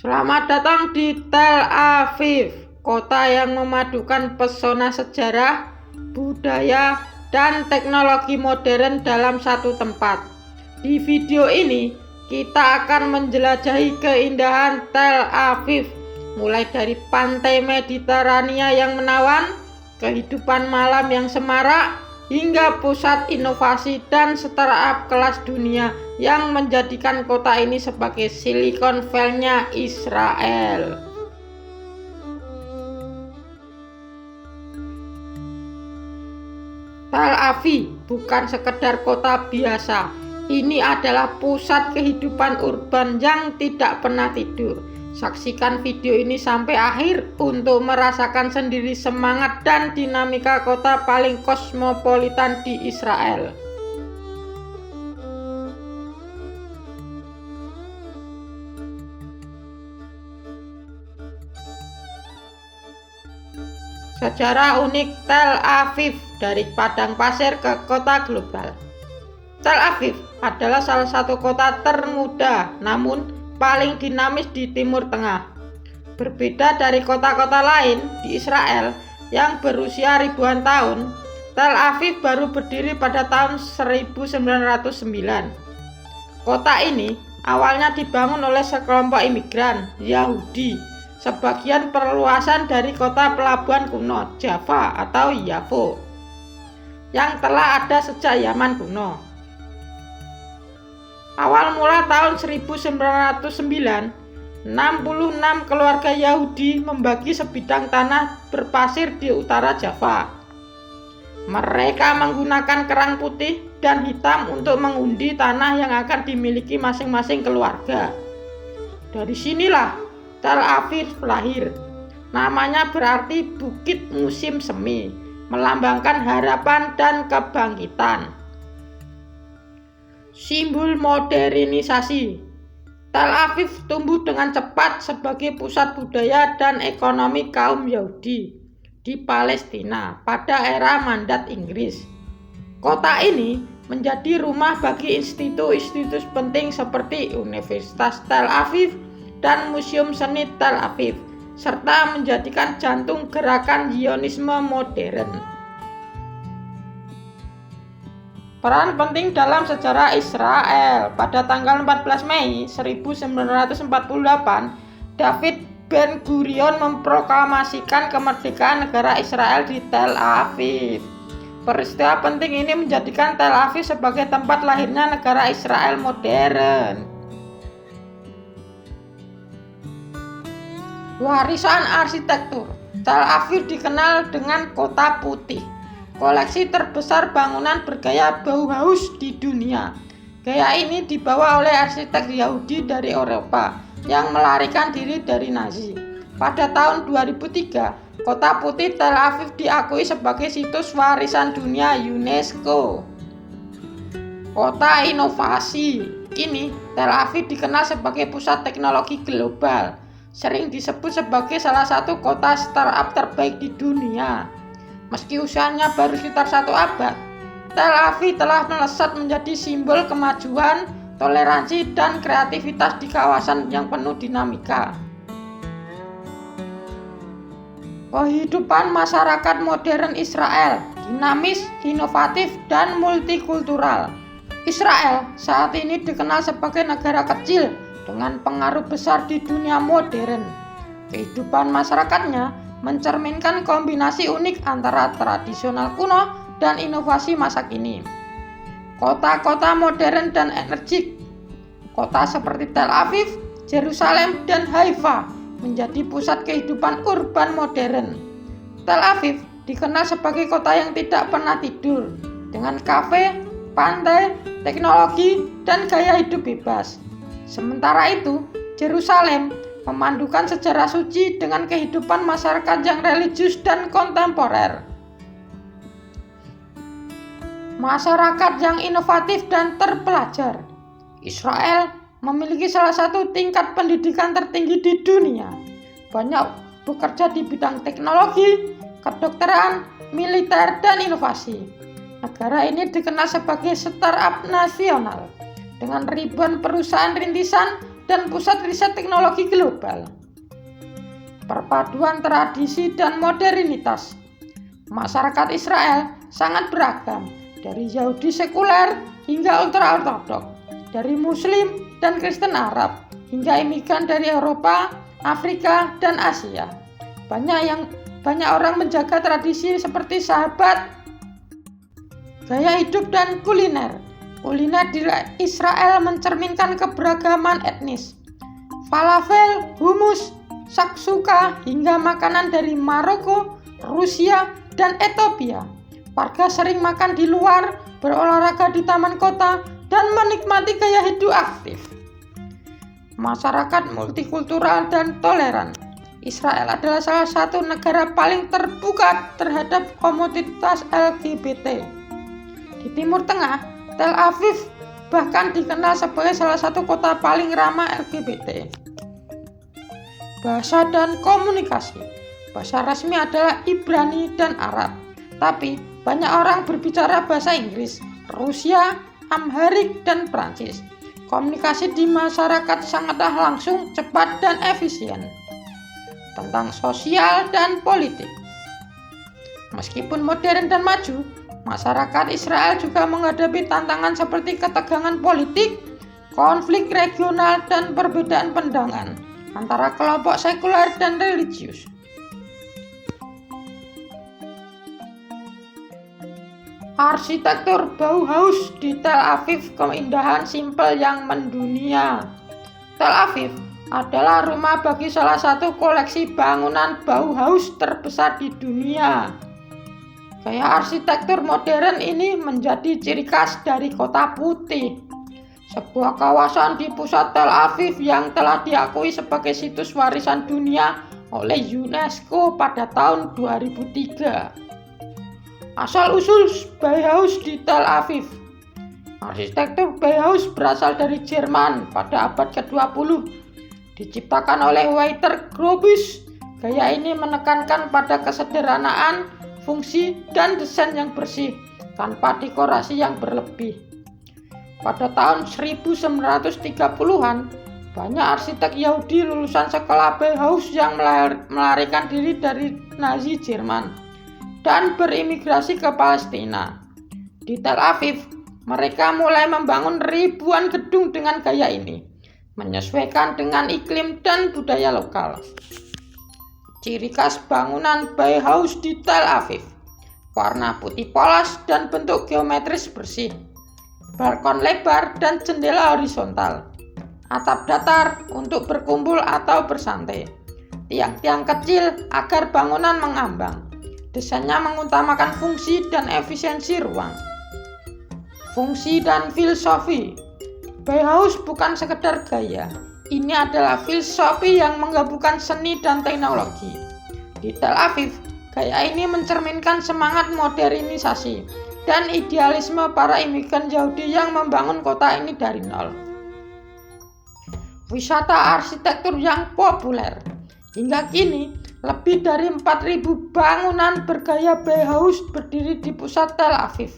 Selamat datang di Tel Aviv, kota yang memadukan pesona sejarah, budaya, dan teknologi modern dalam satu tempat. Di video ini, kita akan menjelajahi keindahan Tel Aviv, mulai dari pantai Mediterania yang menawan, kehidupan malam yang semarak, hingga pusat inovasi dan startup kelas dunia yang menjadikan kota ini sebagai Silicon Valley-nya Israel. Tel Aviv bukan sekedar kota biasa, ini adalah pusat kehidupan urban yang tidak pernah tidur. Saksikan video ini sampai akhir untuk merasakan sendiri semangat dan dinamika kota paling kosmopolitan di Israel. Sejarah unik Tel Aviv, dari padang pasir ke kota global. Tel Aviv adalah salah satu kota termuda namun paling dinamis di Timur Tengah. Berbeda dari kota-kota lain di Israel yang berusia ribuan tahun, Tel Aviv baru berdiri pada tahun 1909. Kota ini awalnya dibangun oleh sekelompok imigran Yahudi, sebagian perluasan dari kota pelabuhan kuno Java atau Yafo yang telah ada sejak zaman kuno. Awal mula tahun 1909, 66 keluarga Yahudi membagi sebidang tanah berpasir di utara Java. Mereka menggunakan kerang putih dan hitam untuk mengundi tanah yang akan dimiliki masing-masing keluarga. Dari sinilah Tel Aviv lahir. Namanya berarti Bukit Musim Semi, melambangkan harapan dan kebangkitan. Simbol modernisasi. Tel Aviv tumbuh dengan cepat sebagai pusat budaya dan ekonomi kaum Yahudi di Palestina pada era mandat Inggris. Kota ini menjadi rumah bagi institusi penting seperti Universitas Tel Aviv dan Museum Seni Tel Aviv, serta menjadikan jantung gerakan Zionisme modern. Peran penting dalam sejarah Israel. Pada tanggal 14 Mei 1948, David Ben-Gurion memproklamasikan kemerdekaan negara Israel di Tel Aviv. Peristiwa penting ini menjadikan Tel Aviv sebagai tempat lahirnya negara Israel modern. Warisan arsitektur. Tel Aviv dikenal dengan kota putih, koleksi terbesar bangunan bergaya Bauhaus di dunia. Gaya ini dibawa oleh arsitek Yahudi dari Eropa yang melarikan diri dari Nazi. Pada tahun 2003, kota putih Tel Aviv diakui sebagai situs warisan dunia UNESCO. Kota inovasi. Kini Tel Aviv dikenal sebagai pusat teknologi global, sering disebut sebagai salah satu kota startup terbaik di dunia. Meski usianya baru sekitar 1 abad, Tel Aviv telah melesat menjadi simbol kemajuan, toleransi, dan kreativitas di kawasan yang penuh dinamika. Kehidupan masyarakat modern Israel dinamis, inovatif, dan multikultural. Israel saat ini dikenal sebagai negara kecil dengan pengaruh besar di dunia modern. Kehidupan masyarakatnya mencerminkan kombinasi unik antara tradisional kuno dan inovasi masa kini. Kota-kota modern dan energik. Kota seperti Tel Aviv, Yerusalem, dan Haifa menjadi pusat kehidupan urban modern. Tel Aviv dikenal sebagai kota yang tidak pernah tidur, dengan kafe, pantai, teknologi, dan gaya hidup bebas. Sementara itu, Yerusalem memandukan sejarah suci dengan kehidupan masyarakat yang religius dan kontemporer. Masyarakat yang inovatif dan terpelajar. Israel memiliki salah satu tingkat pendidikan tertinggi di dunia. Banyak bekerja di bidang teknologi, kedokteran, militer, dan inovasi. Negara ini dikenal sebagai startup nasional dengan ribuan perusahaan rintisan dan pusat riset teknologi global. Perpaduan tradisi dan modernitas. Masyarakat Israel sangat beragam, dari Yahudi sekuler hingga ultra-ortodok, dari Muslim dan Kristen Arab, hingga imigran dari Eropa, Afrika, dan Asia. Banyak orang menjaga tradisi seperti sahabat, gaya hidup, dan kuliner. Kuliner di Israel mencerminkan keberagaman etnis. Falafel, hummus, shakshuka, hingga makanan dari Maroko, Rusia, dan Ethiopia. Warga sering makan di luar, berolahraga di taman kota, dan menikmati gaya hidup aktif. Masyarakat multikultural dan toleran. Israel adalah salah satu negara paling terbuka terhadap komunitas LGBT. Di Timur Tengah, Tel Aviv bahkan dikenal sebagai salah satu kota paling ramah LGBT. Bahasa dan komunikasi. Bahasa resmi adalah Ibrani dan Arab, tapi banyak orang berbicara bahasa Inggris, Rusia, Amharic, dan Prancis. Komunikasi di masyarakat sangatlah langsung, cepat, dan efisien. Tentang sosial dan politik. Meskipun modern dan maju, masyarakat Israel juga menghadapi tantangan seperti ketegangan politik, konflik regional, dan perbedaan pandangan antara kelompok sekuler dan religius. Arsitektur Bauhaus di Tel Aviv, keindahan simpel yang mendunia. Tel Aviv adalah rumah bagi salah satu koleksi bangunan Bauhaus terbesar di dunia. Gaya arsitektur modern ini menjadi ciri khas dari Kota Putih, sebuah kawasan di pusat Tel Aviv yang telah diakui sebagai situs warisan dunia oleh UNESCO pada tahun 2003. Asal-usul Bauhaus di Tel Aviv. Arsitektur Bauhaus berasal dari Jerman pada abad ke-20. Diciptakan oleh Walter Gropius, gaya ini menekankan pada kesederhanaan, fungsi, dan desain yang bersih tanpa dekorasi yang berlebih. Pada tahun 1930-an, banyak arsitek Yahudi lulusan sekolah Bauhaus yang melarikan diri dari Nazi Jerman dan berimigrasi ke Palestina. Di Tel Aviv, mereka mulai membangun ribuan gedung dengan gaya ini, menyesuaikan dengan iklim dan budaya lokal. Ciri khas bangunan Bauhaus di Tel Aviv: warna putih polos dan bentuk geometris bersih, balkon lebar dan jendela horizontal, atap datar untuk berkumpul atau bersantai, tiang-tiang kecil agar bangunan mengambang. Desainnya mengutamakan fungsi dan efisiensi ruang. Fungsi dan filosofi. Bauhaus bukan sekedar gaya. Ini adalah filosofi yang menggabungkan seni dan teknologi. Di Tel Aviv, gaya ini mencerminkan semangat modernisasi dan idealisme para imigran Yahudi yang membangun kota ini dari nol. Wisata arsitektur yang populer. Hingga kini, lebih dari 4.000 bangunan bergaya Bauhaus berdiri di pusat Tel Aviv.